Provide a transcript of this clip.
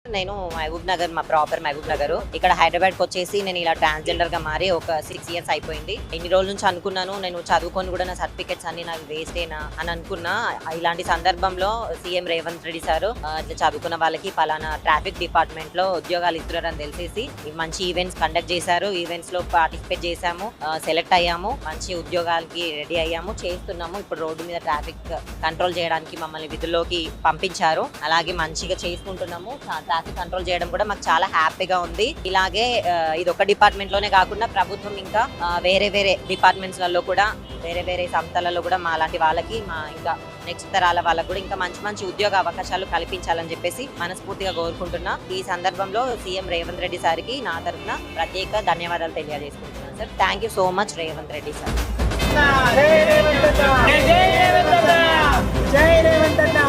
నేను మహబూబ్ నగర్, మా ప్రాపర్ మహబూబ్ నగర్. ఇక్కడ హైదరాబాద్కి వచ్చేసి నేను ఇలా ట్రాన్స్జెండర్ గా మారి ఒక 6 ఇయర్స్ అయిపోయింది. ఇన్ని రోజుల నుంచి అనుకున్నాను, నేను చదువుకొని కూడా నా సర్టిఫికెట్స్ అన్ని నాకు వేస్టేనా అని అనుకున్నా. ఇలాంటి సందర్భంలో సీఎం రేవంత్ రెడ్డి సార్ ఇట్లా చదువుకున్న వాళ్ళకి పలానా ట్రాఫిక్ డిపార్ట్మెంట్ లో ఉద్యోగాలు ఇస్తున్నారని తెలిసేసి మంచి ఈవెంట్స్ కండక్ట్ చేశారు. ఈవెంట్స్ లో పార్టిసిపేట్ చేశాము, సెలెక్ట్ అయ్యాము, మంచి ఉద్యోగాలకి రెడీ అయ్యాము, చేస్తున్నాము. ఇప్పుడు రోడ్డు మీద ట్రాఫిక్ కంట్రోల్ చేయడానికి మమ్మల్ని విధుల్లోకి పంపించారు. అలాగే మంచిగా చేసుకుంటున్నాము. ట్రాఫిక్ కంట్రోల్ చేయడం కూడా మాకు చాలా హ్యాపీగా ఉంది. ఇలాగే ఇది ఒక డిపార్ట్మెంట్ లోనే కాకుండా ప్రభుత్వం ఇంకా వేరే వేరే డిపార్ట్మెంట్స్ లలో కూడా వేరే వేరే సంస్థలలో కూడా మా లాంటి వాళ్ళకి ఇంకా నెక్స్ట్ తరాల వాళ్ళకు కూడా ఇంకా మంచి మంచి ఉద్యోగ అవకాశాలు కల్పించాలని చెప్పేసి మనస్ఫూర్తిగా కోరుకుంటున్నా. ఈ సందర్భంలో సీఎం రేవంత్ రెడ్డి సార్కి నా తరఫున ప్రత్యేక ధన్యవాదాలు తెలియజేసుకుంటున్నాను sir. Thank you so much Revanth Reddy sir. జై రేవంత్ అన్న.